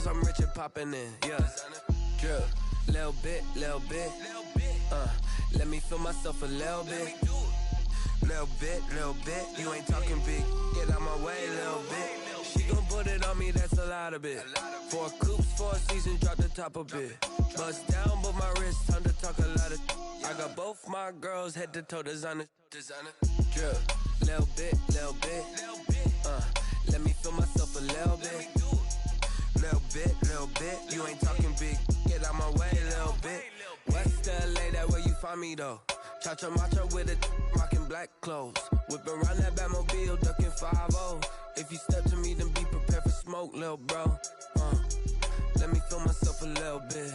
cause I'm rich and poppin' in, yeah. Drip, little bit, let me feel myself a little bit. Little bit, you ain't talking big, get out my way, little bit. She gon' put it on me, that's a lot of it. 4 coops, 4 seasons, drop the top a bit. Bust down, but my wrist, time to talk a lot of. I got both my girls, head to toe designer. Drip, little bit, let me feel myself a little bit. Little bit, you ain't talking big, get out my way, little bit. West LA, that where you find me though. Cha-cha matcha with a rockin' black clothes. Whippin' around that Batmobile, duckin' 5-0. If you step to me, then be prepared for smoke, lil' bro. Let me feel myself a little bit.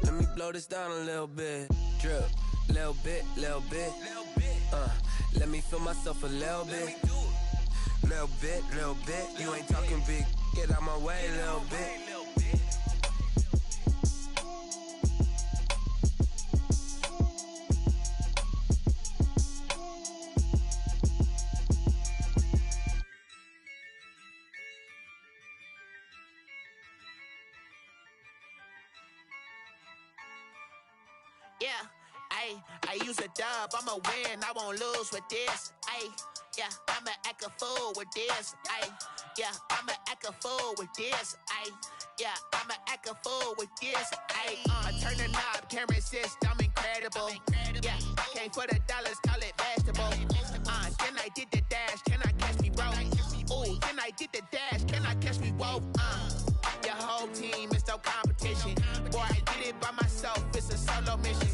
Let me blow this down a little bit. Drip, little bit. Let me feel myself a little bit. Little bit, you ain't talking big, get out my way, little bit. Yeah, I use a dub, I'ma win, I won't lose with this. Yeah, I'ma act a fool with this. Yeah, I'ma act a fool with this. Yeah, I'ma act a fool with this. I turn the knob, can't resist, I'm incredible. Yeah, came for the dollars, call it vegetable. Then I did the dash, can I catch me, bro? Ooh, then I did the dash, can I catch me, whoa? Your whole team is no competition. Boy, I did it by myself, it's a solo mission.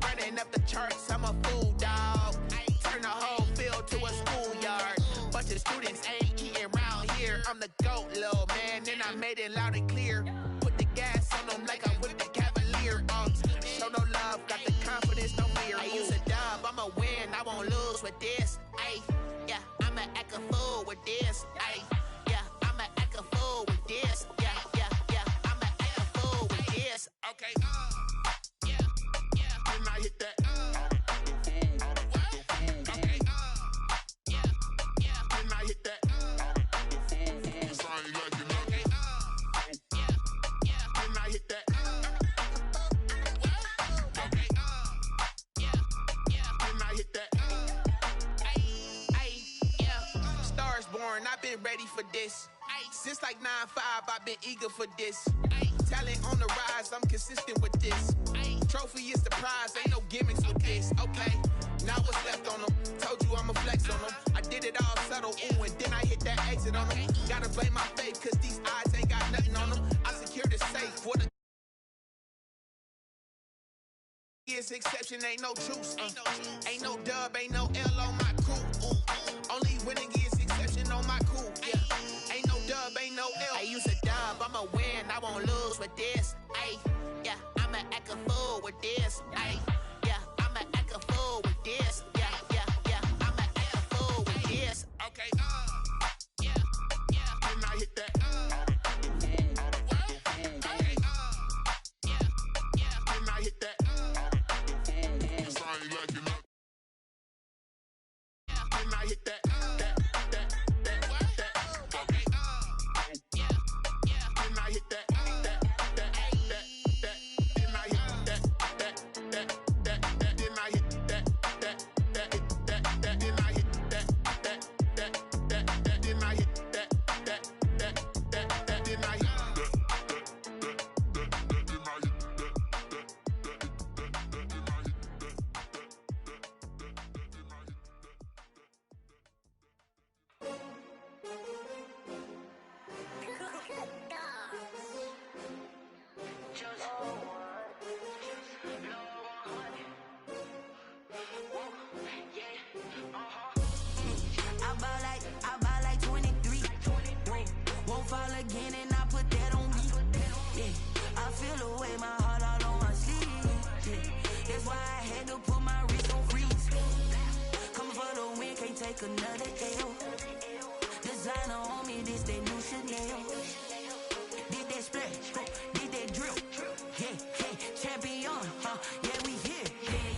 Running up the charts, I'm a fool, dog. Turn the whole field to a schoolyard. Bunch of students ain't eating round here. I'm the GOAT, little man, and I made it loud and clear. Put the gas on them like I'm with the Cavalier. Show no love, got the confidence, no fear. I use a dub, I'ma win, I won't lose with this. Yeah, I'ma act a fool with this. Yeah, I'ma act a fool with this. Yeah, I'ma act a fool with this. Okay, yeah, then I hit that. I've been ready for this. Since like 9-5, I've been eager for this. Talent on the rise, I'm consistent with this. Trophy is the prize, ain't no gimmicks with this. Okay, now what's left on them? Told you I'ma flex on them. I did it all subtle, ooh, and then I hit that exit on them. Gotta blame my faith, cause these eyes ain't got nothing on them. I secured the safe for the is exception, ain't no truce. Ain't no dub, ain't no L on my crew. Only winning is exception on my crew. Yeah, ain't no dub, ain't no L. I use a dub, I'ma win, I won't lose with this. Yeah, I'ma act a fool with this. Yeah, I'ma act a fool with this. Yeah, I'ma act a fool with this. Okay, yeah, then I hit that. Okay, yeah, then I hit that. I hit that. Okay. Yeah. Then I hit that. Then I hit that. Then I hit that. Then I hit that. Then I hit that. Then I hit I buy like 23. Won't fall again and I put that on me. Yeah, I feel the way my heart all on my sleeve. Yeah, that's why I had to put my wrist on freeze. Coming for the win, can't take another L. Designer on me, this that new Chanel. Did that splash, did that drip. Yeah, champion, yeah, we here.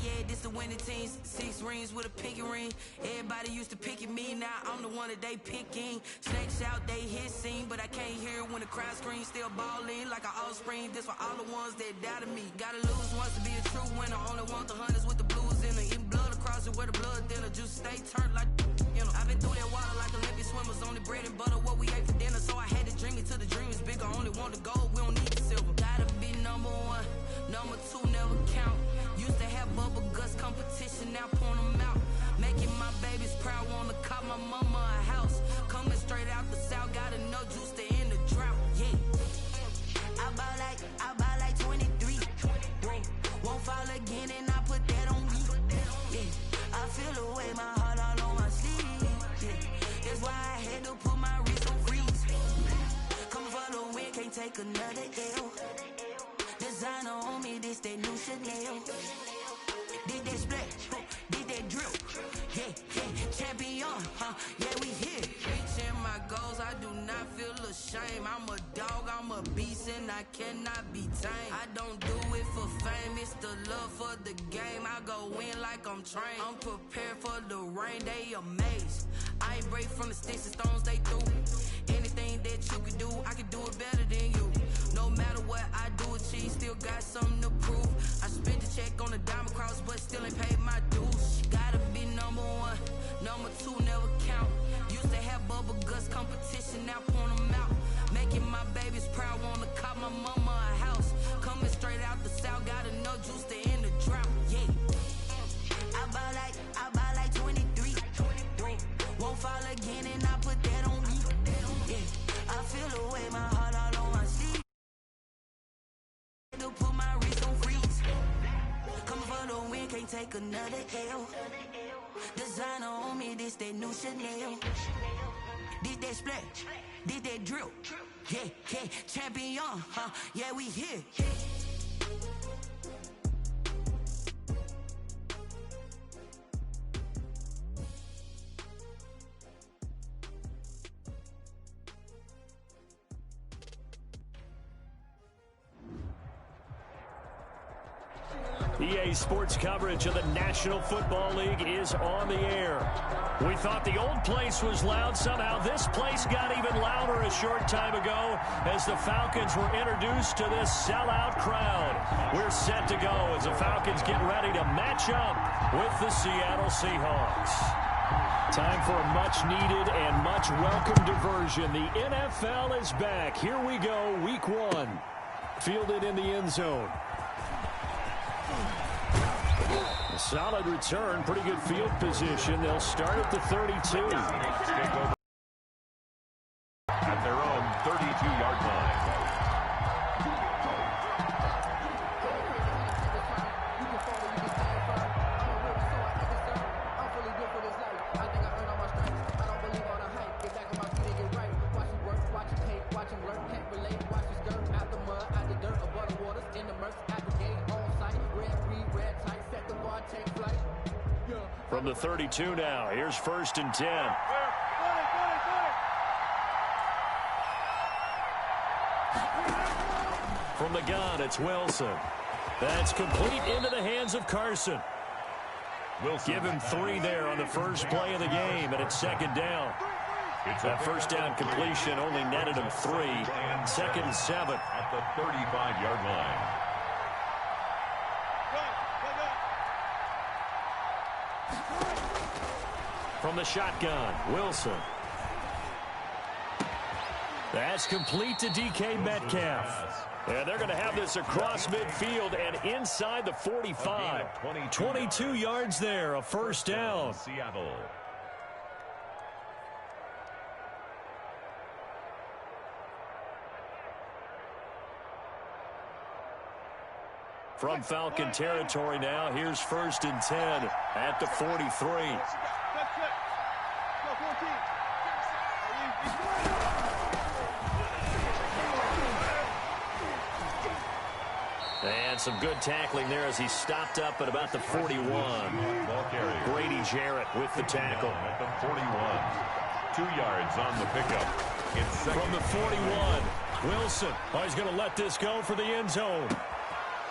Yeah, this the win 20 teams, 6 rings with a pinky ring. Everybody used to pick at me, now I'm the one that they picking. Snakes out, they hit scene, but I can't hear when the crowd screams. Still ballin' like an offspring. This for all the ones that doubted me. Gotta lose once to be a true winner. Only want the hunters with the blues in it. Eating blood across it where the blood thinner. Just stay turned like you know. I've been through that water like Olympic swimmers. Only bread and butter what we ate for dinner. So I had to dream it till the dream is bigger. Only want the gold, we don't need the silver. Gotta be number 1, number 2 never count. Used to have bubble guts competition, now point them out. Making my babies proud, wanna cop my mama a house. Coming straight out the south, got enough juice to end the drought. Yeah, I buy like 23. Won't fall again, and I put that on me. Yeah, I feel the way, my heart all on my sleeve. Yeah, that's why I had to put my wrist on freeze. Coming for the win, can't take another L. Designer on me, this that new Chanel. Did that splash, did that drill. Yeah, champion, yeah, we here. Reaching my goals, I do not feel ashamed. I'm a dog, I'm a beast, and I cannot be tamed. I don't do it for fame, it's the love for the game. I go in like I'm trained. I'm prepared for the rain, they amazed. I ain't break from the sticks and stones they threw. Anything that you can do, I can do it better than you. No matter what I do achieve, still got something to prove. I spent the check on the diamond cross, but still ain't paid my dues. Gotta be number 1, number 2 never count. Used to have bubble guts competition, now point them out. Making my babies proud, wanna cop my mama a house. Coming straight out the south, got enough juice to end the drought. Yeah, I buy like 23. Won't fall again, and I put that on me. Yeah, I feel the way, my heart all on my sleeve. To put my wrist on freeze. Coming for the win, can't take another L. Designer on me, this that new Chanel. Did that splash, did that drill. Yeah, champion, yeah, we here. EA Sports coverage of the National Football League is on the air. We thought the old place was loud. Somehow this place got even louder a short time ago as the Falcons were introduced to this sellout crowd. We're set to go as the Falcons get ready to match up with the Seattle Seahawks. Time for a much-needed and much-welcome diversion. The NFL is back. Here we go, Week 1. Fielded in the end zone. A solid return, pretty good field position. They'll start at the 32. At their own 32-yard line. From the 32 now, here's 1st and 10. From the gun, it's Wilson. That's complete into the hands of Carson. Wilson. Give him 3 there on the first play of the game, and it's 2nd down. That first down completion only netted him 3. 2nd and 7. At the 35-yard line. From the shotgun, Wilson. That's complete to DK Metcalf. And they're going to have this across midfield and inside the 45. 22 yards there, a first down. Seattle. From Falcon territory now, here's 1st and 10 at the 43. And some good tackling there as he stopped up at about the 41. Grady Jarrett with the tackle. At the 41. 2 yards on the pickup. From the 41, Wilson. Oh, he's going to let this go for the end zone.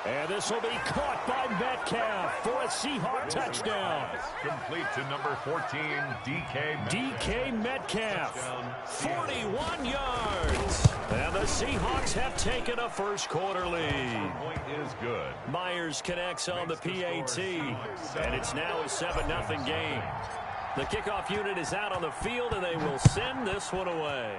And this will be caught by Metcalf for a Seahawk touchdown. Complete to number 14, DK Metcalf, 41 yards. And the Seahawks have taken a first quarter lead. Point is good. Myers connects on the PAT, and it's now a 7-0 game. The kickoff unit is out on the field, and they will send this one away.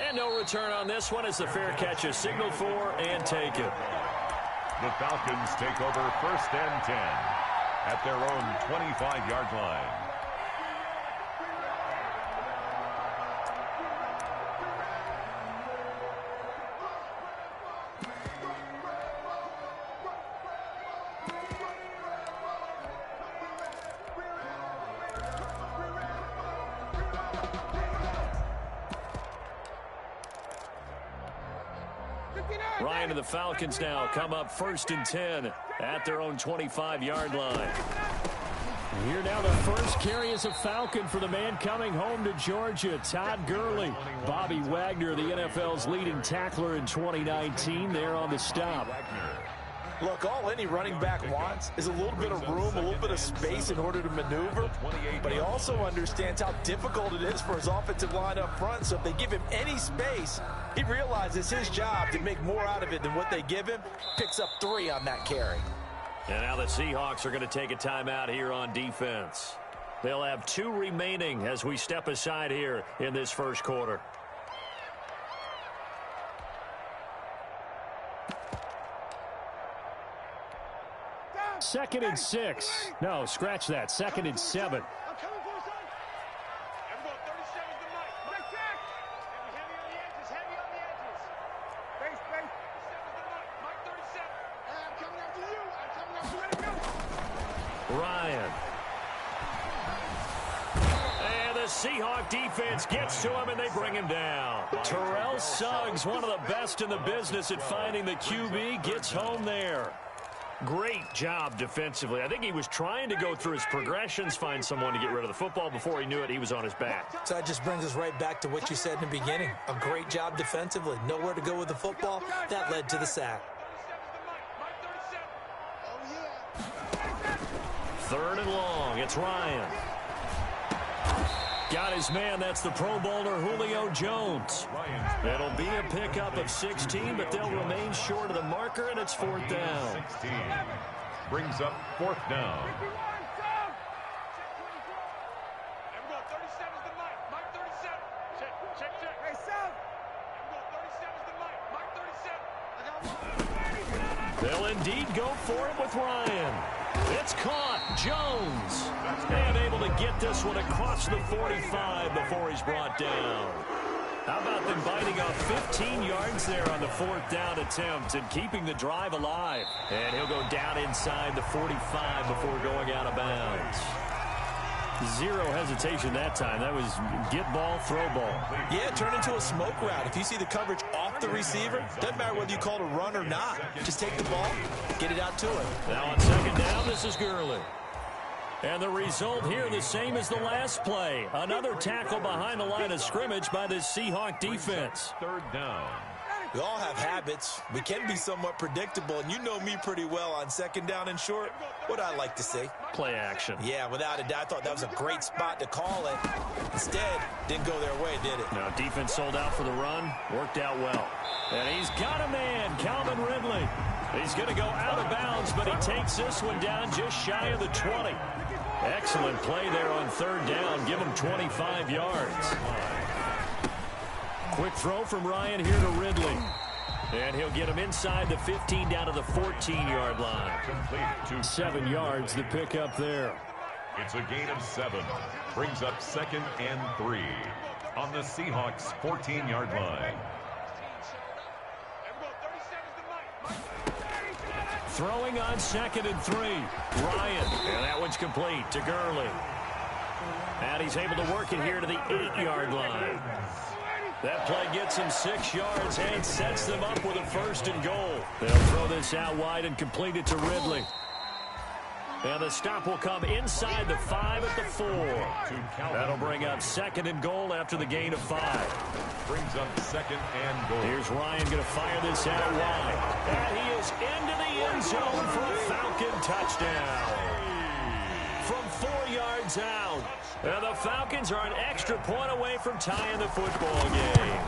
And no return on this one as the fair catch is signaled for and taken. The Falcons take over 1st and 10 at their own 25-yard line. Ryan and the Falcons now come up 1st and 10 at their own 25-yard line. Here now the first carry is a Falcon for the man coming home to Georgia, Todd Gurley. Bobby Wagner, the NFL's leading tackler in 2019, there on the stop. Look, all any running back wants is a little bit of room, a little bit of space in order to maneuver. But he also understands how difficult it is for his offensive line up front. So if they give him any space, he realizes his job to make more out of it than what they give him. Picks up 3 on that carry. And now the Seahawks are going to take a timeout here on defense. They'll have 2 remaining as we step aside here in this first quarter. Second and 6. No, scratch that. 2nd and 7. Ryan. And the Seahawk defense gets to him, and they bring him down. Terrell Suggs, one of the best in the business at finding the QB, gets home there. Great job defensively. I think he was trying to go through his progressions, find someone to get rid of the football. Before he knew it, he was on his back. So that just brings us right back to what you said in the beginning. A great job defensively. Nowhere to go with the football. That led to the sack. 3rd and long. It's Ryan. Got his man. That's the Pro Bowler Julio Jones. It'll be a pickup of 16, but they'll remain short of the marker, and it's 4th down. 16 brings up 4th down. They'll indeed go for it with Ryan. It's caught. Jones. And able to get this one across the 45 before he's brought down. How about them biting off 15 yards there on the 4th down attempt and keeping the drive alive? And he'll go down inside the 45 before going out of bounds. Zero hesitation that time. That was get ball, throw ball. Yeah, turn into a smoke route. If you see the coverage off the receiver, doesn't matter whether you call it a run or not. Just take the ball, get it out to him. Now on 2nd down, this is Gurley. And the result here the same as the last play. Another tackle behind the line of scrimmage by this Seahawk defense. 3rd down. We all have habits. We can be somewhat predictable, and you know me pretty well on 2nd down and short. What I like to see. Play action. Yeah, without a doubt. I thought that was a great spot to call it. Instead, didn't go their way, did it? No, defense sold out for the run. Worked out well. And he's got a man, Calvin Ridley. He's going to go out of bounds, but he takes this one down just shy of the 20. Excellent play there on 3rd down. Give him 25 yards. Quick throw from Ryan here to Ridley. And he'll get him inside the 15 down to the 14-yard line. Complete to 7 yards the pickup there. It's a gain of 7. Brings up 2nd and 3 on the Seahawks' 14-yard line. Throwing on 2nd and 3. Ryan. And that one's complete to Gurley. And he's able to work it here to the 8-yard line. That play gets him 6 yards and sets them up with a 1st and goal. They'll throw this out wide and complete it to Ridley. And the stop will come inside the 5 at the 4. That'll bring up 2nd and goal after the gain of 5. Brings brings up second and goal. Here's Ryan going to fire this out wide. And he is into the end zone for a Falcon touchdown. From 4 yards out. And the Falcons are an extra point away from tying the football game.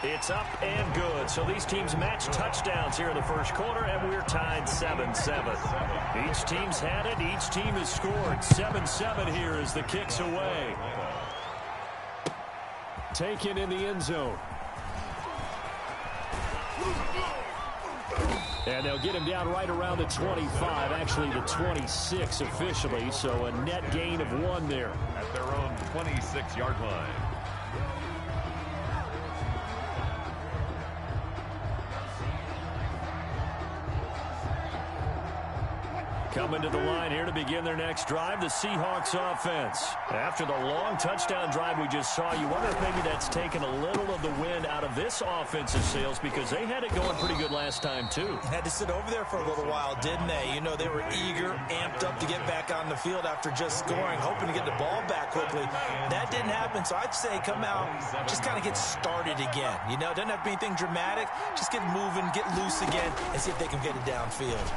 It's up and good. So these teams match touchdowns here in the first quarter, and we're tied 7-7. Each team's had it. Each team has scored. 7-7 here as the kick's away. Taken in the end zone. And they'll get him down right around the 25, actually the 26 officially, so a net gain of 1 there. At their own 26-yard line. Coming to the line here to begin their next drive, the Seahawks offense. After the long touchdown drive we just saw, you wonder if maybe that's taken a little of the wind out of this offensive sails because they had it going pretty good last time too. Had to sit over there for a little while, didn't they? You know, they were eager, amped up to get back on the field after just scoring, hoping to get the ball back quickly. That didn't happen, so I'd say come out, just kind of get started again. You know, it doesn't have to be anything dramatic. Just get moving, get loose again, and see if they can get it downfield.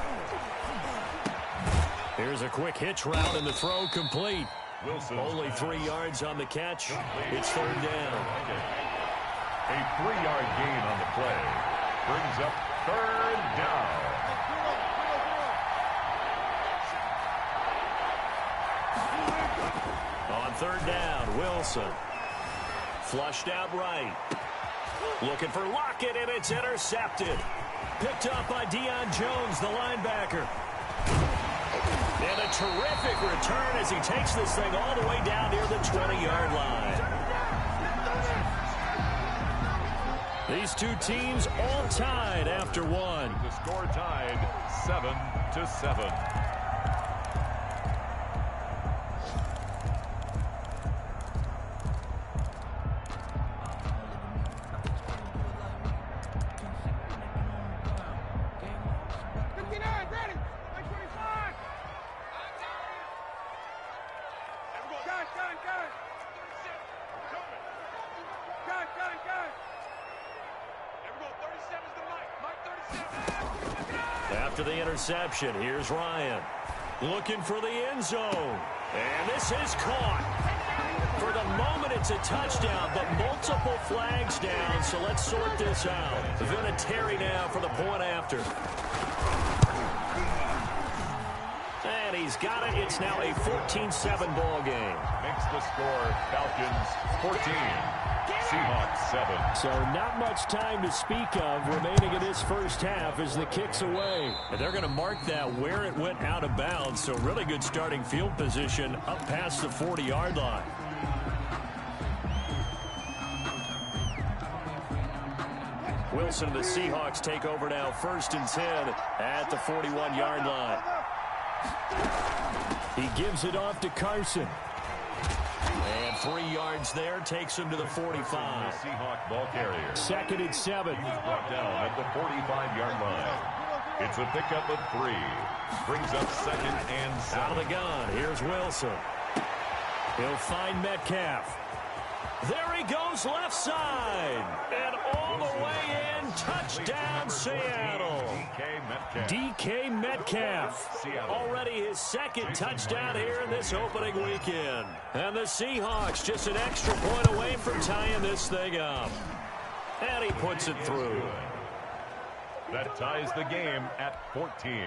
Here's a quick hitch route and the throw complete. Wilson. Only 3 yards on the catch. It's third down. A 3-yard gain on the play. Brings up third down. On third down, Wilson. Flushed out right. Looking for Lockett, and it's intercepted. Picked up by Deion Jones, the linebacker. And a terrific return as he takes this thing all the way down near the 20-yard line. These two teams all tied after one. The score tied 7-7. After the interception, here's Ryan. Looking for the end zone. And this is caught. For the moment, it's a touchdown, but multiple flags down, so let's sort this out. Vinatieri now for the point after. And he's got it. It's now a 14-7 ball game. Makes the score Falcons 14. Seahawks 7. So not much time to speak of remaining in this first half as the kick's away. And they're going to mark that where it went out of bounds. So really good starting field position up past the 40-yard line. Wilson and the Seahawks take over now 1st and 10 at the 41-yard line. He gives it off to Carson. And 3 yards there takes him to the 45. Seahawk ball carrier. 2nd and 7. Brought down at the 45-yard line. It's a pickup of 3. Brings up 2nd and 7. Out of the gun. Here's Wilson. He'll find Metcalf. There he goes left side. And all the way in. Touchdown Seattle. DK Metcalf. Already his 2nd touchdown here in this opening weekend. And the Seahawks just an extra point away from tying this thing up. And he puts it through. That ties the game at 14.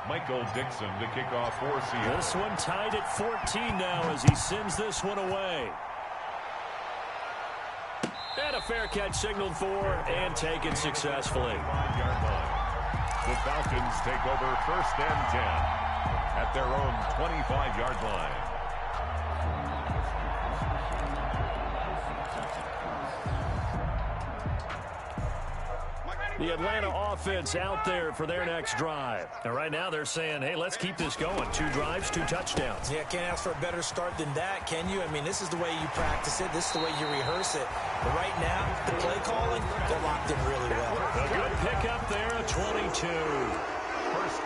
Michael Dixon to kick off for Seattle. This one tied at 14 now as he sends this one away. And a fair catch signaled for and taken successfully. 5-yard line. The Falcons take over 1st and 10 at their own 25-yard line. The Atlanta offense out there for their next drive. And right now they're saying, hey, let's keep this going. 2 drives, 2 touchdowns. Yeah, can't ask for a better start than that, can you? I mean, this is the way you practice it. This is the way you rehearse it. But right now, the play calling, they're locked in really well. A good pickup there, a 22.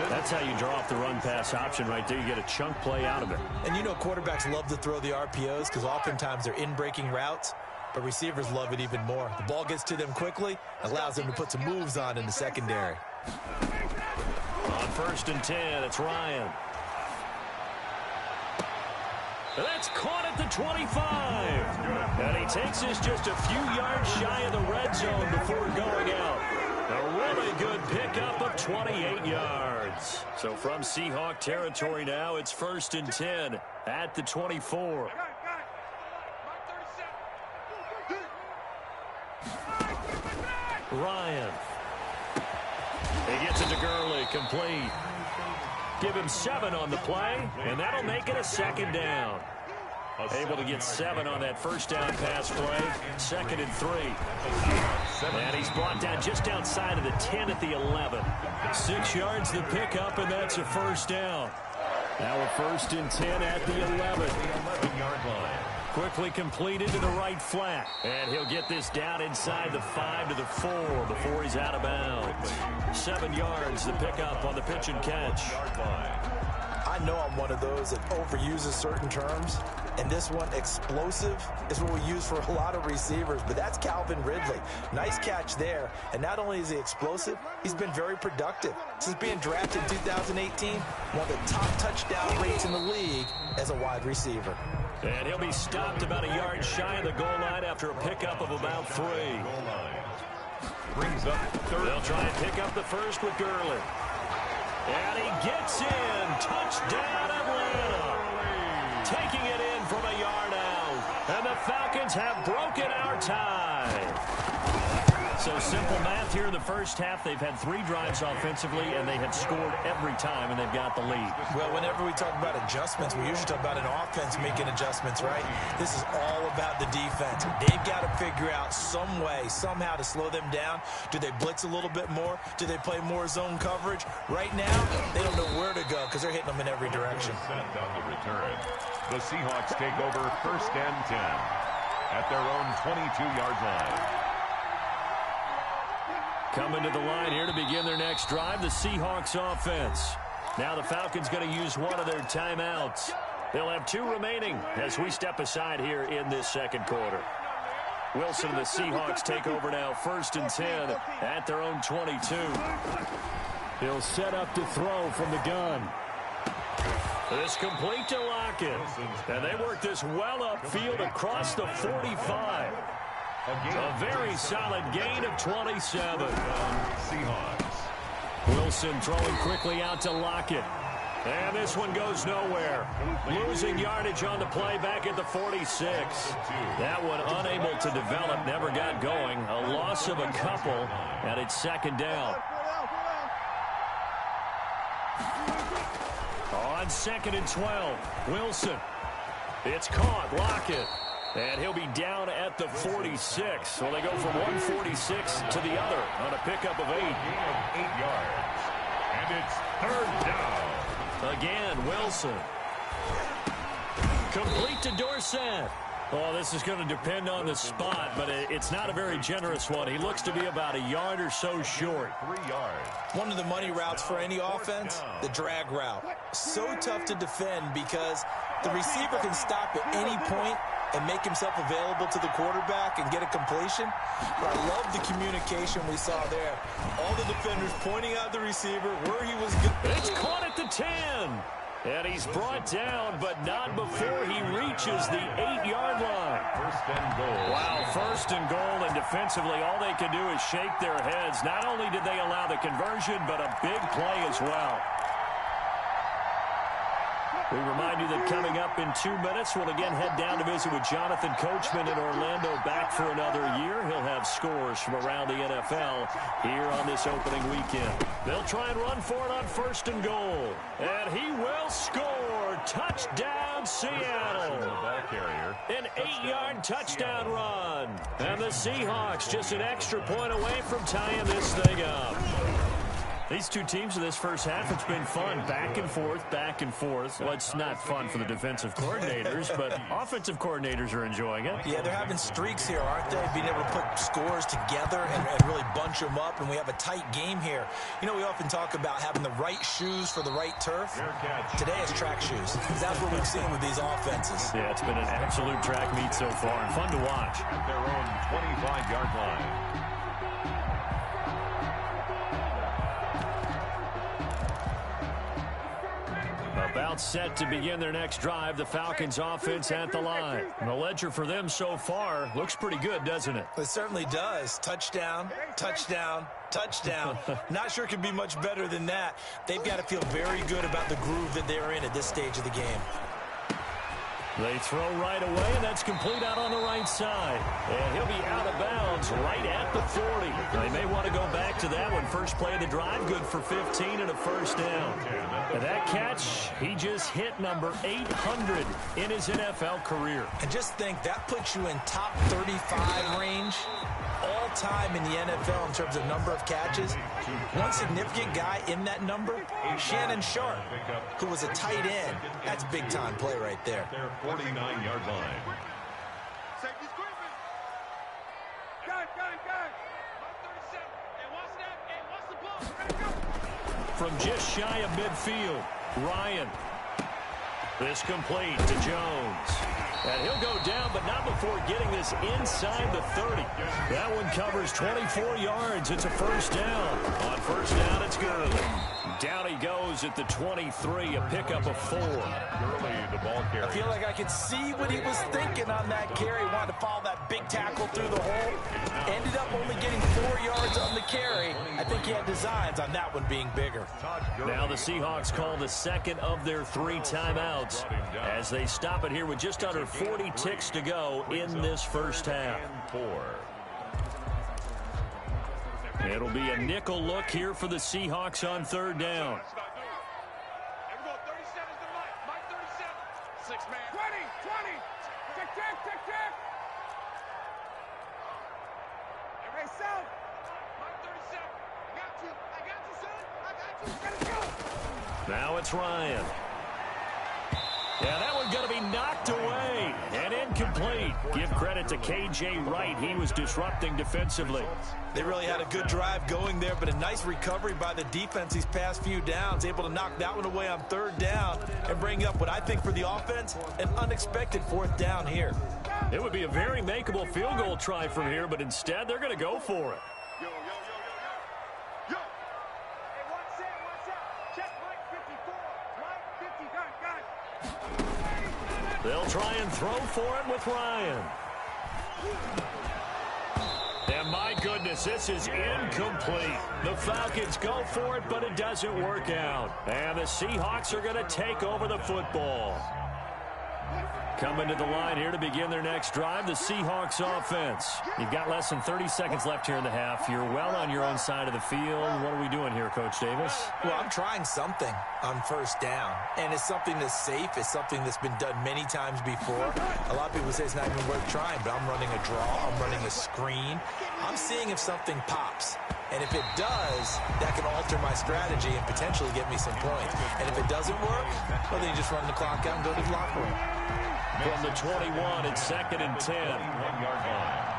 That's how you draw off the run-pass option right there. You get a chunk play out of it. And you know quarterbacks love to throw the RPOs because oftentimes they're in-breaking routes, but receivers love it even more. The ball gets to them quickly, allows them to put some moves on in the secondary. On 1st and 10, it's Ryan. That's caught at the 25. And he takes us just a few yards shy of the red zone before going out. A really good pickup of 28 yards. So from Seahawk territory now, it's 1st and 10 at the 24. Ryan. He gets it to Gurley, complete. Give him 7 on the play, and that'll make it a 2nd down. Able to get 7 on that 1st down pass play. 2nd and 3. And he's brought down just outside of the 10 at the 11. 6 yards the pickup, and that's a 1st down. Now a 1st and 10 at the 11-yard line. Quickly completed to the right flat. And he'll get this down inside the 5 to the 4 before he's out of bounds. 7 yards the pickup on the pitch and catch. I know I'm one of those that overuses certain terms, and this one, explosive, is what we use for a lot of receivers, but that's Calvin Ridley. Nice catch there, and not only is he explosive, he's been very productive. Since being drafted in 2018, one of the top touchdown rates in the league as a wide receiver. And he'll be stopped about a yard shy of the goal line after a pickup of about 3. Brings up 3rd. They'll try and pick up the 1st with Gurley. And he gets in. Touchdown, Atlanta. Taking it in from a yard out. And the Falcons have broken our tie. So simple math here in the 1st half. They've had 3 drives offensively, and they have scored every time, and they've got the lead. Well, whenever we talk about adjustments, we usually talk about an offense making adjustments, right? This is all about the defense. They've got to figure out some way, somehow to slow them down. Do they blitz a little bit more? Do they play more zone coverage? Right now, they don't know where to go because they're hitting them in every direction. On the return, the Seahawks take over 1st and 10 at their own 22-yard line. Coming to the line here to begin their next drive, the Seahawks offense. Now the Falcons going to use one of their timeouts. They'll have 2 remaining as we step aside here in this 2nd quarter. Wilson and the Seahawks take over now 1st and 10 at their own 22. He'll set up to throw from the gun. This complete to Lockett. And they work this well upfield across the 45. A very solid gain of 27. Seahawks. Wilson throwing quickly out to Lockett. And this one goes nowhere. Losing yardage on the play back at the 46. That one unable to develop, never got going. A loss of a couple, and it's 2nd down. On 2nd and 12, Wilson. It's caught, Lockett. And he'll be down at the 46. So they go from 146 to the other on a pickup of 8. Gain of 8 yards. And it's 3rd down. Again, Wilson. Complete to Dorsett. Oh, this is going to depend on the spot, but it's not a very generous one. He looks to be about a yard or so short. 3 yards. One of the money routes for any offense, the drag route. So tough to defend because the receiver can stop at any point and make himself available to the quarterback and get a completion. But I love the communication we saw there. All the defenders pointing out the receiver where he was going. It's caught at the 10. And he's brought down, but not before he reaches the 8-yard line. 1st and goal. Wow, 1st and goal, and defensively all they can do is shake their heads. Not only did they allow the conversion, but a big play as well. We remind you that coming up in 2 minutes, we'll again head down to visit with Jonathan Coachman in Orlando, back for another year. He'll have scores from around the NFL here on this opening weekend. They'll try and run for it on 1st and goal. And he will score. Touchdown, Seattle. An 8-yard touchdown run. And the Seahawks just an extra point away from tying this thing up. These two teams in this first half, it's been fun. Back and forth, back and forth. Well, it's not fun for the defensive coordinators, but offensive coordinators are enjoying it. Yeah, they're having streaks here, aren't they? Being able to put scores together and really bunch them up, and we have a tight game here. You know, we often talk about having the right shoes for the right turf. Today is track shoes. That's what we've seen with these offenses. Yeah, it's been an absolute track meet so far, and fun to watch. At their own 25-yard line. About set to begin their next drive, the Falcons offense at the line. And the ledger for them so far looks pretty good, doesn't it? It certainly does. Touchdown, touchdown, touchdown. Not sure it could be much better than that. They've got to feel very good about the groove that they're in at this stage of the game. They throw right away, and that's complete out on the right side. And he'll be out of bounds right at the 40. They may want to go back to that one. First play of the drive, good for 15 and a first down. And that catch, he just hit number 800 in his NFL career. And just think, that puts you in top 35 range all time in the NFL in terms of number of catches. One significant guy in that number, Shannon Sharp, who was a tight end. That's big time play right there. Their 49-yard line. From just shy of midfield, Ryan. This complete to Jones. And he'll go down, but not before getting this inside the 30. That one covers 24 yards. It's a first down. On first down, it's Gurley. Down he goes at the 23, a pickup of 4. Gurley, the ball carrier. I feel like I could see what he was thinking on that carry. Wanted to follow that big tackle through the hole. Ended up only getting 4 yards on the carry. I think he had designs on that one being bigger. Now the Seahawks call the second of their 3 timeouts as they stop it here with just under 40 ticks to go in this first half. It'll be a nickel look here for the Seahawks on third down. Now it's Ryan. Yeah, that one going to be knocked away and incomplete. Give credit to K.J. Wright. He was disrupting defensively. They really had a good drive going there, but a nice recovery by the defense these past few downs, able to knock that one away on third down and bring up what I think for the offense, an unexpected fourth down here. It would be a very makeable field goal try from here, but instead they're going to go for it. They'll try and throw for it with Ryan. And my goodness, this is incomplete. The Falcons go for it, but it doesn't work out. And the Seahawks are going to take over the football. Coming to the line here to begin their next drive, the Seahawks offense. You've got less than 30 seconds left here in the half. You're well on your own side of the field. What are we doing here, Coach Davis? Well, I'm trying something on first down, and it's something that's safe. It's something that's been done many times before. A lot of people say it's not even worth trying, but I'm running a draw. I'm running a screen. I'm seeing if something pops. And if it does, that can alter my strategy and potentially get me some points. And if it doesn't work, well, then you just run the clock out and go to the locker room. From the 21, it's second and 10. 1-yard line.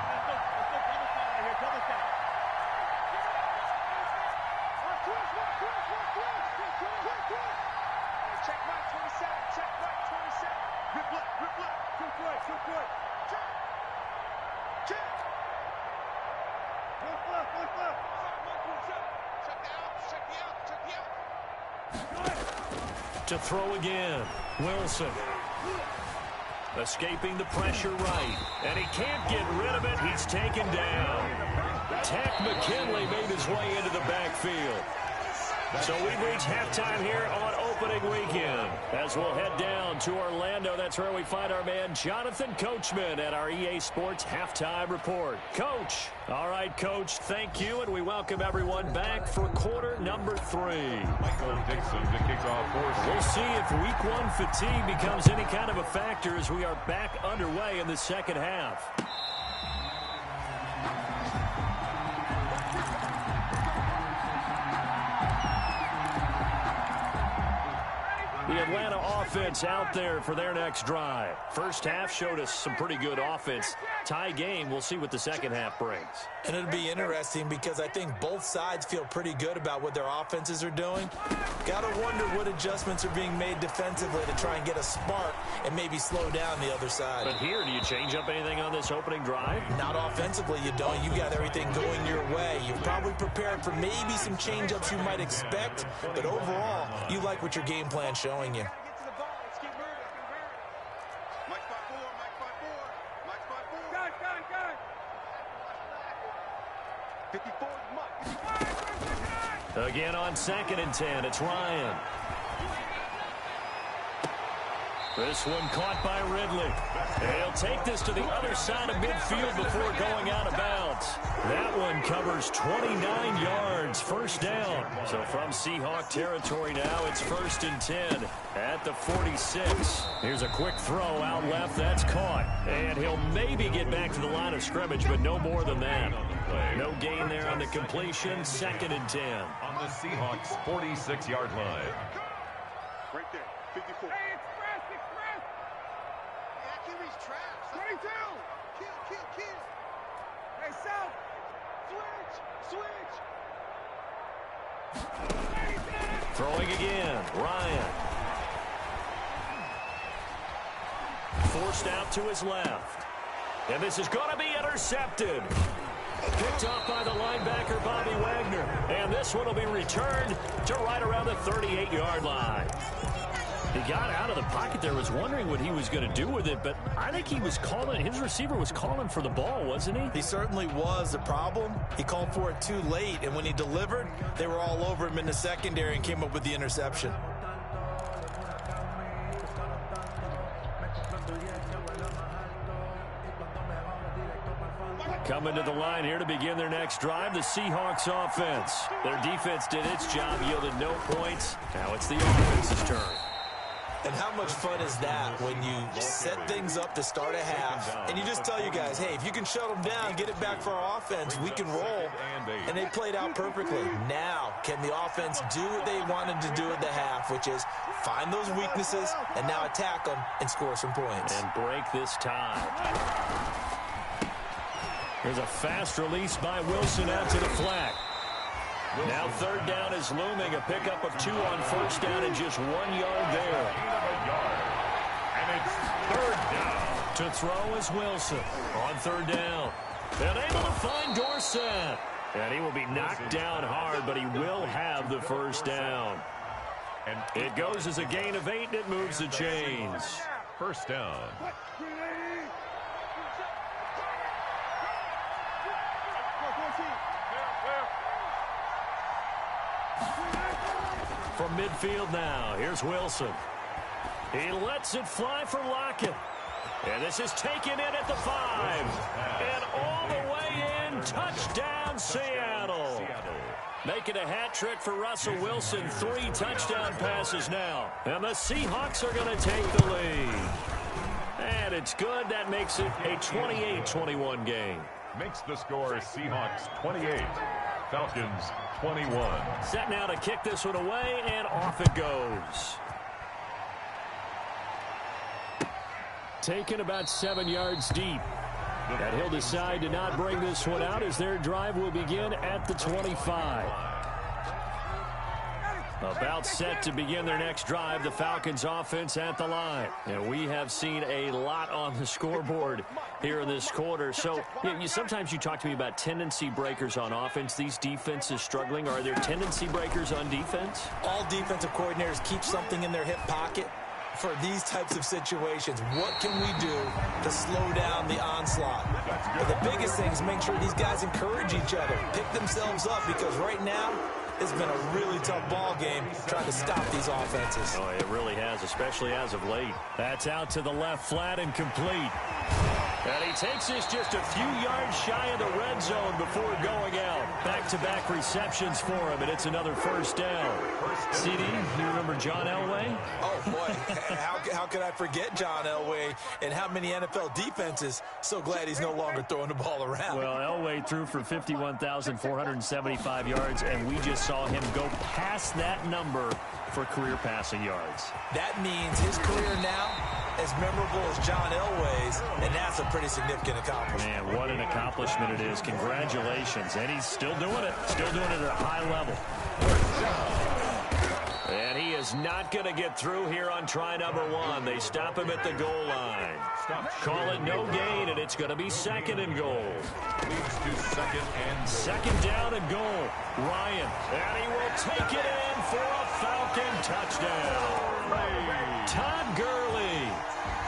To throw again, Wilson. Escaping the pressure right. And he can't get rid of it. He's taken down. Tack McKinley made his way into the backfield. So we've reached halftime here on opening weekend. As we'll head down to Orlando, that's where we find our man Jonathan Coachman at our EA Sports Halftime Report. Coach. All right, Coach, thank you, and we welcome everyone back for quarter number 3. Michael Dixon to kick off. We'll see if week 1 fatigue becomes any kind of a factor as we are back underway in the second half. The Atlanta offense out there for their next drive. First half showed us some pretty good offense. Tie game, we'll see what the second half brings. And it'll be interesting because I think both sides feel pretty good about what their offenses are doing. Got to wonder what adjustments are being made defensively to try and get a spark and maybe slow down the other side. But here, do you change up anything on this opening drive? Not offensively, you don't. You got everything going your way. You've probably prepared for maybe some change-ups you might expect, but overall, you like what your game plan's showing you. Again on 2nd and 10, it's Ryan. This one caught by Ridley. He'll take this to the other side of midfield before going out of bounds. That one covers 29 yards, first down. So from Seahawk territory now, it's 1st and 10 at the 46. Here's a quick throw out left. That's caught. And he'll maybe get back to the line of scrimmage, but no more than that. No gain there on the completion. 2nd and 10. On the Seahawks' 46-yard line. Right there, 54. Hey, express! Hey, I can't reach traps. 22! Kill. Hey, South! Switch! Throwing again, Ryan. Forced out to his left. And this is going to be intercepted. Picked off by the linebacker, Bobby Wagner. And this one will be returned to right around the 38-yard line. He got out of the pocket there, was wondering what he was going to do with it, but I think he was calling, his receiver was calling for the ball, wasn't he? He certainly was. The problem, he called for it too late, and when he delivered, they were all over him in the secondary and came up with the interception. Coming to the line here to begin their next drive, the Seahawks offense. Their defense did its job, yielded no points. Now it's the offense's turn. And how much fun is that when you set things up to start a half, and you just tell your guys, hey, if you can shut them down, get it back for our offense, we can roll. And they played out perfectly. Now, can the offense do what they wanted to do at the half, which is find those weaknesses and now attack them and score some points. And break this tie. Here's a fast release by Wilson out to the flat. Now 3rd down is looming. A pickup of 2 on 1st down and just 1 yard there. And it's 3rd down. To throw is Wilson on 3rd down. And able to find Dorsett. And he will be knocked down hard, but he will have the 1st down. And it goes as a gain of 8, and it moves the chains. 1st down. From midfield now, here's Wilson. He lets it fly for Lockett. And this is taken in at the 5. And all the way in, touchdown Seattle. Making a hat trick for Russell Wilson. 3 touchdown passes now. And the Seahawks are going to take the lead. And it's good. That makes it a 28-21 game. Makes the score Seahawks 28, Falcons 21. Set now to kick this one away, and off it goes. Taken about 7 yards deep. And he'll decide to not bring this one out as their drive will begin at the 25. About set to begin their next drive, the Falcons offense at the line. And we have seen a lot on the scoreboard here in this quarter. So sometimes you talk to me about tendency breakers on offense. These defenses struggling. Are there tendency breakers on defense? All defensive coordinators keep something in their hip pocket for these types of situations. What can we do to slow down the onslaught? But the biggest thing is make sure these guys encourage each other, pick themselves up, because right now it's been a really tough ball game trying to stop these offenses. Oh, it really has, especially as of late. That's out to the left, flat and complete. And he takes this just a few yards shy of the red zone before going out. Back-to-back receptions for him, and it's another first down. CD, you remember John Elway? Oh, boy. How could I forget John Elway and how many NFL defenses? So glad he's no longer throwing the ball around. Well, Elway threw for 51,475 yards, and we just saw him go past that number for career passing yards. That means his career now as memorable as John Elway's, and that's a pretty significant accomplishment. Man, what an accomplishment it is. Congratulations. And he's still doing it. Still doing it at a high level. And he is not going to get through here on try number 1. They stop him at the goal line. Call it no gain, and it's going to be 2nd and goal. Leads to 2nd and goal. 2nd down and goal. Ryan, and he will take it in for a Falcon touchdown. Todd Gurley.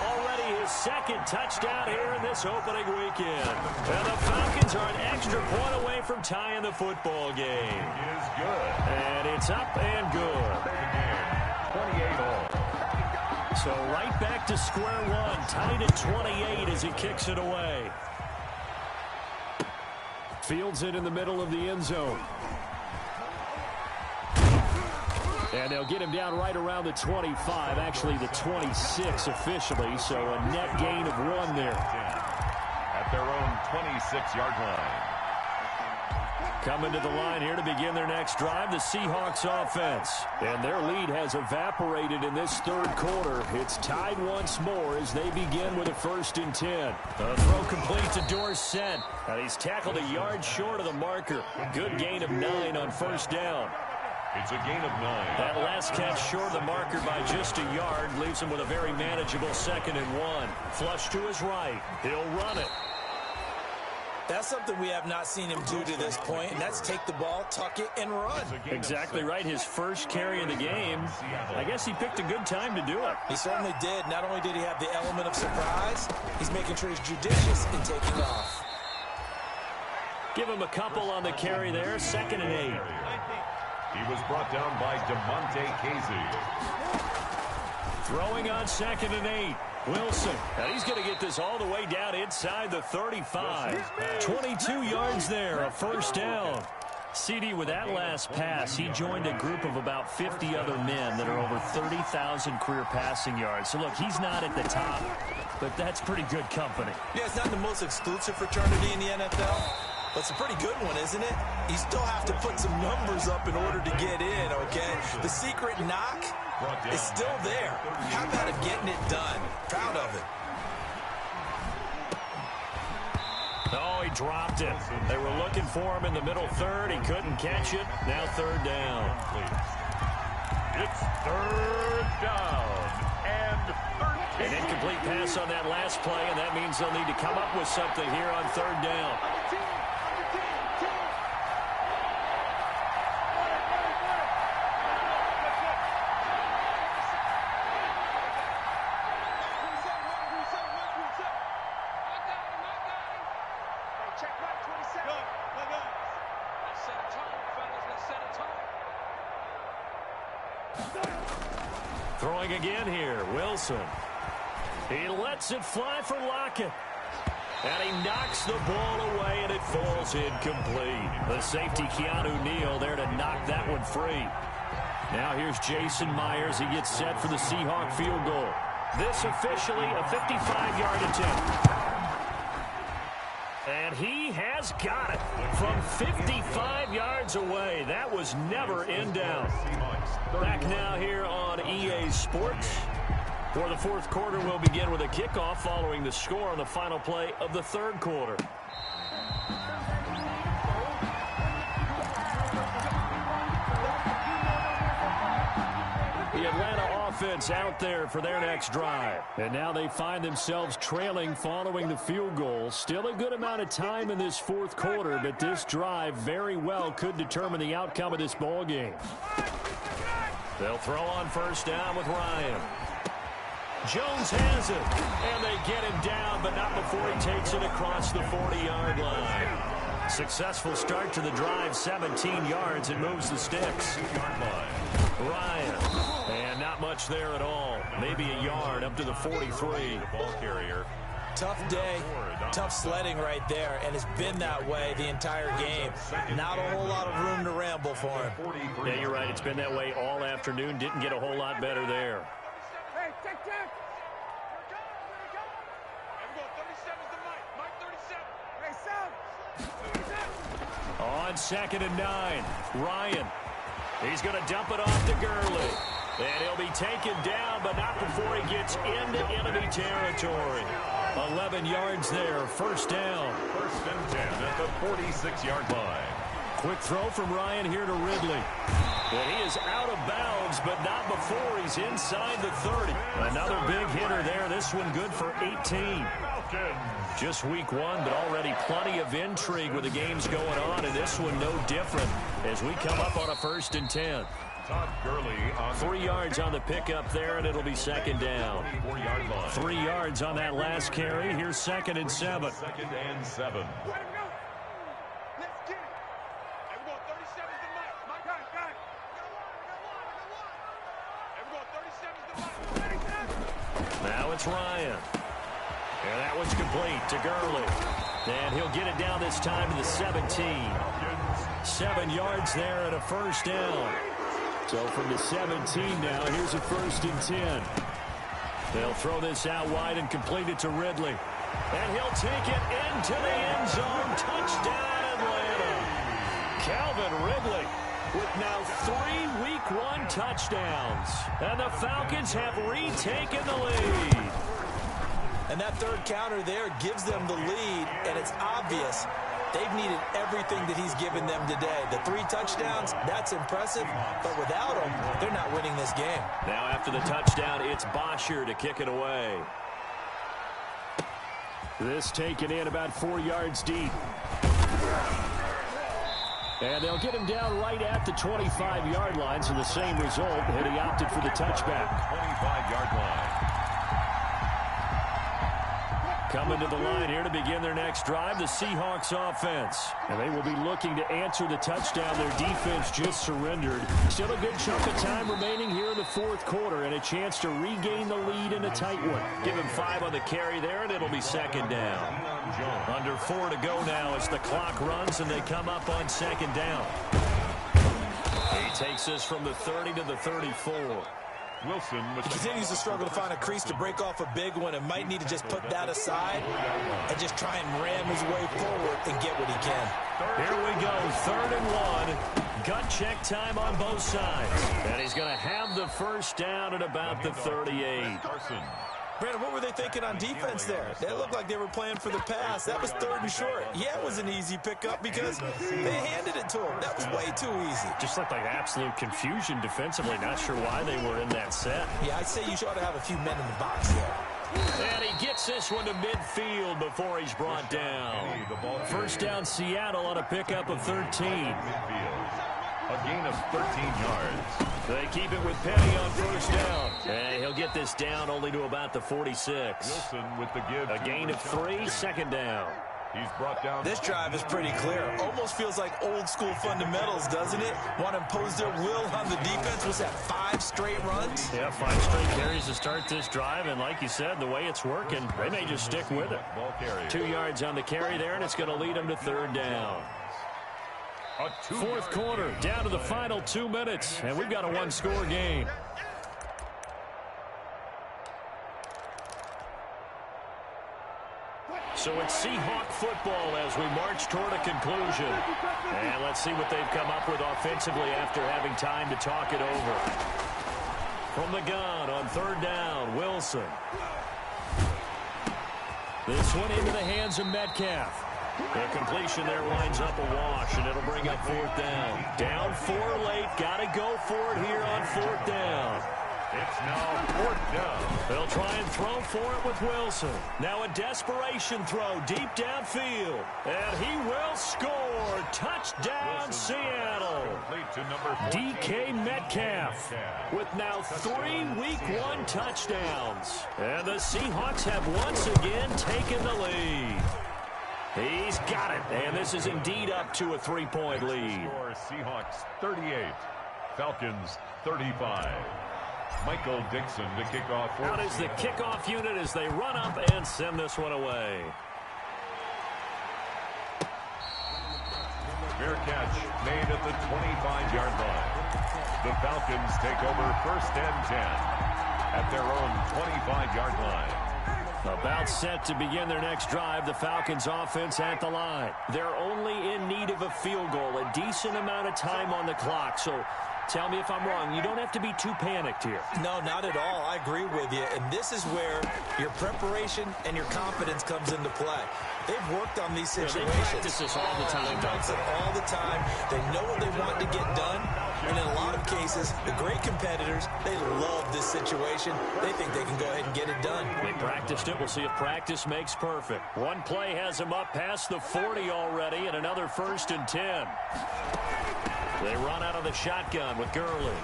Already his 2nd touchdown here in this opening weekend. And the Falcons are an extra point away from tying the football game. It is good. And it's up and good. 28-all. So right back to square one, tied at 28 as he kicks it away. Fields it in the middle of the end zone. And they'll get him down right around the 25, actually the 26 officially, so a net gain of 1 there. At their own 26-yard line. Coming to the line here to begin their next drive, the Seahawks offense. And their lead has evaporated in this 3rd quarter. It's tied once more as they begin with a 1st and 10. The throw complete to Dorsett. And he's tackled a yard short of the marker. Good gain of 9 on 1st down. It's a gain of 9. That last catch short of the marker by just a yard leaves him with a very manageable 2nd and 1. Flush to his right. He'll run it. That's something we have not seen him do to this point, and that's take the ball, tuck it, and run. Exactly right. His first carry of the game. I guess he picked a good time to do it. He certainly did. Not only did he have the element of surprise, he's making sure he's judicious in taking off. Give him a couple on the carry there. 2nd and 8. He was brought down by DeMonte Casey. Throwing on 2nd and 8. Wilson. And he's going to get this all the way down inside the 35. 22 yards there, a 1st down. CD, with that last pass, he joined a group of about 50 other men that are over 30,000 career passing yards. So, look, he's not at the top, but that's pretty good company. Yeah, it's not the most exclusive fraternity in the NFL, but it's a pretty good one, isn't it? You still have to put some numbers up in order to get in, okay? The secret knock is still there. How about him getting it done? Proud of it. Oh, he dropped it. They were looking for him in the middle 3rd. He couldn't catch it. Now 3rd down. It's 3rd down and 13. An incomplete pass on that last play, and that means they'll need to come up with something here on 3rd down. Throwing again here, Wilson. He lets it fly for Lockett. And he knocks the ball away, and it falls incomplete. The safety, Keanu Neal, there to knock that one free. Now here's Jason Myers. He gets set for the Seahawk field goal. This officially a 55-yard attempt. And he has got it from 55 yards away. That was never in doubt. Back now here on EA Sports. For the 4th quarter, we'll begin with a kickoff following the score on the final play of the 3rd quarter. The Atlanta offense out there for their next drive. And now they find themselves trailing following the field goal. Still a good amount of time in this 4th quarter, but this drive very well could determine the outcome of this ball game. They'll throw on 1st down with Ryan. Jones has it, and they get him down, but not before he takes it across the 40-yard line. Successful start to the drive, 17 yards, and moves the sticks. Ryan, and not much there at all. Maybe a yard up to the 43. Ball carrier. Tough day, tough sledding right there, and it's been that way the entire game. Not a whole lot of room to ramble for him. Yeah, you're right. It's been that way all afternoon. Didn't get a whole lot better there. Hey, check. Hey, South. On 2nd and 9, Ryan. He's going to dump it off to Gurley. And he'll be taken down, but not before he gets into enemy territory. 11 yards there, first down. 1st and 10 at the 46-yard line. Quick throw from Ryan here to Ridley. And he is out of bounds, but not before he's inside the 30. Another big hitter there. This one good for 18. Just week 1, but already plenty of intrigue with the games going on, and this one no different as we come up on a 1st and 10. Todd Gurley on 3 yards on the pickup there, and it'll be 2nd down. 4-yard line. 3 yards on that last carry. Here's 2nd and 7. 2nd and 7. Now it's Ryan. And that one's complete to Gurley. And he'll get it down this time to the 17. 7 yards there and a first down. So from the 17 now, here's a 1st and 10. They'll throw this out wide and complete it to Ridley. And he'll take it into the end zone. Touchdown, Atlanta. Calvin Ridley with now 3 Week 1 touchdowns. And the Falcons have retaken the lead. And that third counter there gives them the lead, and it's obvious they've needed everything that he's given them today. The 3 touchdowns, that's impressive, but without him, they're not winning this game. Now after the touchdown, it's Bosher to kick it away. This taken in about 4 yards deep. And they'll get him down right at the 25-yard line, so the same result, and he opted for the touchback. 25-yard line. Coming to the line here to begin their next drive, the Seahawks offense. And they will be looking to answer the touchdown their defense just surrendered. Still a good chunk of time remaining here in the 4th quarter and a chance to regain the lead in a tight one. Give him 5 on the carry there, and it'll be 2nd down. Under 4 to go now as the clock runs and they come up on 2nd down. He takes us from the 30 to the 34. Wilson with He continues to struggle to find a crease to break off a big one and might need to just put that aside and just try and ram his way forward and get what he can. Here we go, 3rd and 1. Gut check time on both sides. And he's going to have the first down at about the 38. Brandon, what were they thinking on defense there? They looked like they were playing for the pass. That was 3rd and short. Yeah, it was an easy pickup because they handed it to him. That was way too easy. Just looked like absolute confusion defensively. Not sure why they were in that set. Yeah, I'd say you ought to have a few men in the box there. And he gets this one to midfield before he's brought down. First down Seattle on a pickup of 13. A gain of 13 yards. They keep it with Penny on first down. And he'll get this down only to about the 46. Wilson with the give. A gain of 3, 2nd down. He's brought down. This drive is pretty clear. Almost feels like old school fundamentals, doesn't it? Want to impose their will on the defense. Was that 5 straight runs? Yeah, 5 straight carries to start this drive. And like you said, the way it's working, they may just stick with it. 2 yards on the carry there, and it's going to lead them to 3rd down. 4th quarter, down to the final 2 minutes, and we've got a 1-score game. So it's Seahawk football as we march toward a conclusion. And let's see what they've come up with offensively after having time to talk it over. From the gun on 3rd down, Wilson. This one into the hands of Metcalf. The completion there winds up a wash, and it'll bring up 4th down. Down 4 late. Got to go for it here on 4th down. It's now 4th down. They'll try and throw for it with Wilson. Now a desperation throw deep downfield. And he will score. Touchdown, Seattle. DK Metcalf with now 3 Week 1 touchdowns. And the Seahawks have once again taken the lead. He's got it, and this is indeed up to a 3-point lead. Score Seahawks 38, Falcons 35. Michael Dixon to kick off. Out is the kickoff unit as they run up and send this one away. Fair catch made at the 25-yard line. The Falcons take over 1st and 10 at their own 25-yard line. About set to begin their next drive, the Falcons offense at the line. They're only in need of a field goal, a decent amount of time on the clock. So tell me if I'm wrong. You don't have to be too panicked here. No, not at all. I agree with you. And this is where your preparation and your confidence comes into play. They've worked on these situations. They practice this all the time. They practice it all the time. They know what they want to get done. And in a lot of cases, the great competitors, they love this situation. They think they can go ahead and get it done. They practiced it. We'll see if practice makes perfect. One play has them up past the 40 already, and another 1st and 10. They run out of the shotgun with Gurley.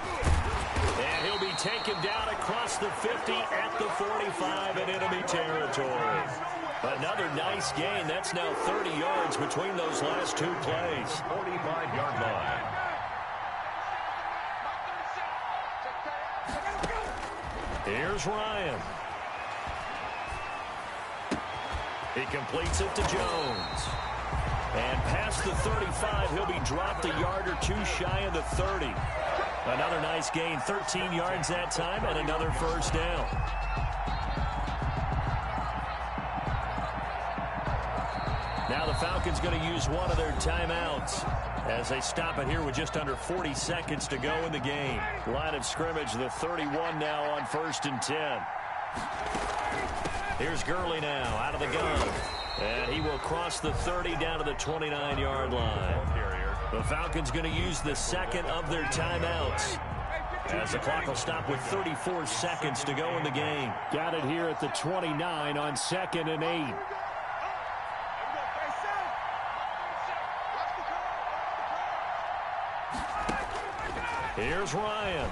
And he'll be taken down across the 50 at the 45 in enemy territory. Another nice gain. That's now 30 yards between those last 2 plays. 45-yard line. Here's Ryan. He completes it to Jones. And past the 35, he'll be dropped a yard or 2 shy of the 30. Another nice gain, 13 yards that time, and another 1st down. Now the Falcons going to use one of their timeouts as they stop it here with just under 40 seconds to go in the game. Line of scrimmage, the 31 now on 1st and 10. Here's Gurley now out of the gun. And he will cross the 30 down to the 29-yard line. The Falcons going to use the second of their timeouts as the clock will stop with 34 seconds to go in the game. Got it here at the 29 on 2nd and 8. Here's Ryan.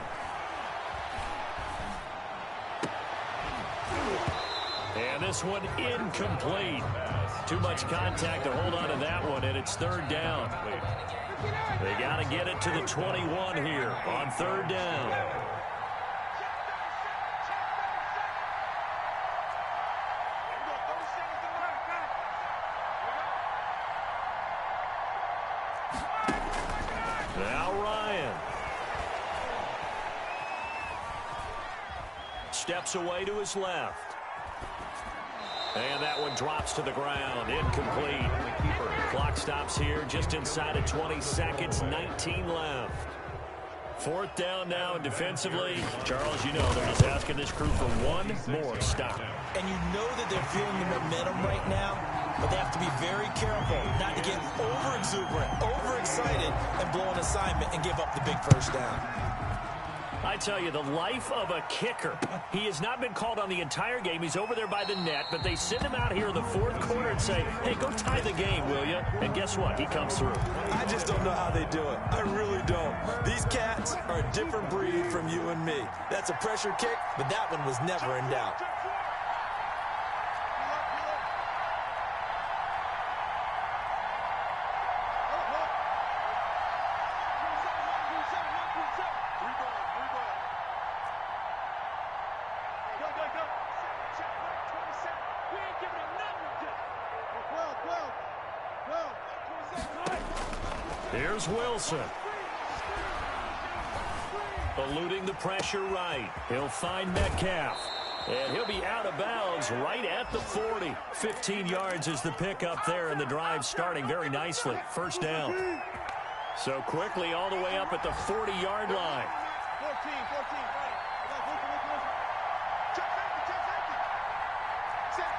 And this one incomplete. Too much contact to hold on to that one, and it's 3rd down. They got to get it to the 21 here on 3rd down. Now Ryan. Steps away to his left. And that one drops to the ground. Incomplete. Clock stops here just inside of 20 seconds. 19 left. 4th down now, and defensively, Charles, you know they're just asking this crew for one more stop. And you know that they're feeling the momentum right now, but they have to be very careful not to get over-exuberant, overexcited, and blow an assignment and give up the big 1st down. I tell you, the life of a kicker. He has not been called on the entire game. He's over there by the net, but they send him out here in the 4th quarter and say, hey, go tie the game, will you? And guess what? He comes through. I just don't know how they do it. I really don't. These cats are a different breed from you and me. That's a pressure kick, but that one was never in doubt. Here's Wilson. Eluding the pressure right. He'll find Metcalf. And he'll be out of bounds right at the 40. 15 yards is the pickup there, and the drive starting very nicely. 1st down. So quickly all the way up at the 40-yard line. 14. Check safety. Set.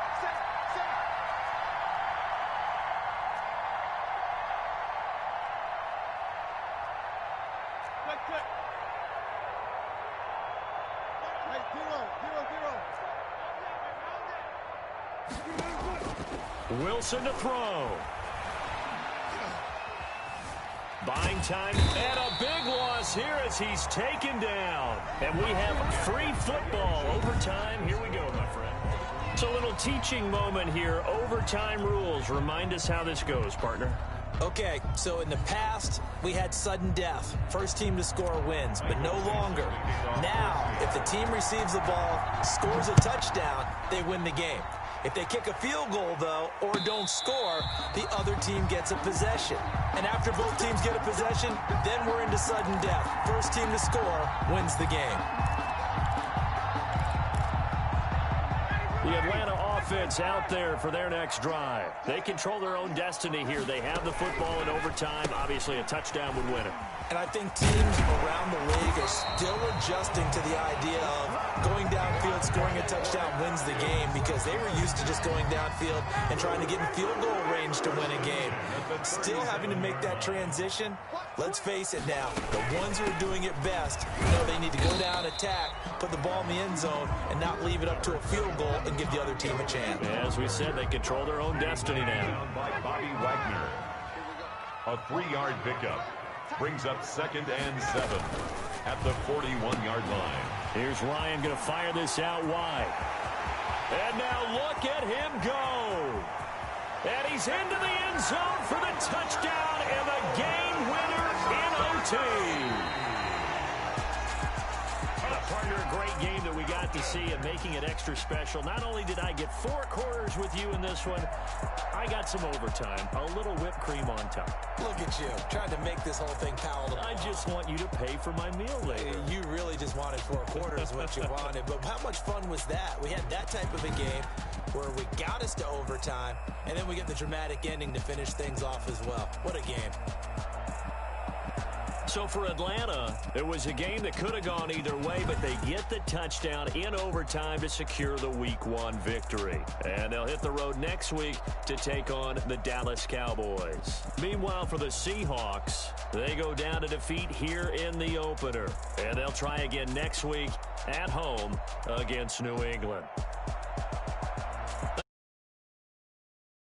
Quick. Hey, zero. Wilson to throw. Buying time, and a big loss here as he's taken down. And we have free football. Overtime, here we go, my friend. It's a little teaching moment here. Overtime rules. Remind us how this goes, partner. Okay, so in the past, we had sudden death. First team to score wins, but no longer. Now, if the team receives the ball, scores a touchdown, they win the game. If they kick a field goal, though, or don't score, the other team gets a possession. And after both teams get a possession, then we're into sudden death. First team to score wins the game. The Atlanta offense out there for their next drive. They control their own destiny here. They have the football in overtime. Obviously, a touchdown would win it. And I think teams around the league are still adjusting to the idea of going downfield, scoring a touchdown wins the game, because they were used to just going downfield and trying to get in field goal range to win a game. Still having to make that transition. Let's face it now, the ones who are doing it best know they need to go down, attack, put the ball in the end zone, and not leave it up to a field goal and give the other team a chance. As we said, they control their own destiny now. By Bobby Wagner. A 3-yard pickup brings up 2nd and 7 at the 41-yard line. Here's Ryan going to fire this out wide. And now look at him go. And he's into the end zone for the touchdown and the game winner in OT. Partner, a great game that we got to see and making it extra special. Not only did I get 4 quarters with you in this one, I got some overtime, a little whipped cream on top. Look at you, trying to make this whole thing palatable. I just want you to pay for my meal later. You really just wanted 4 quarters, what you wanted. But how much fun was that? We had that type of a game where we got us to overtime, and then we get the dramatic ending to finish things off as well. What a game. So for Atlanta, it was a game that could have gone either way, but they get the touchdown in overtime to secure the Week 1 victory. And they'll hit the road next week to take on the Dallas Cowboys. Meanwhile, for the Seahawks, they go down to defeat here in the opener. And they'll try again next week at home against New England.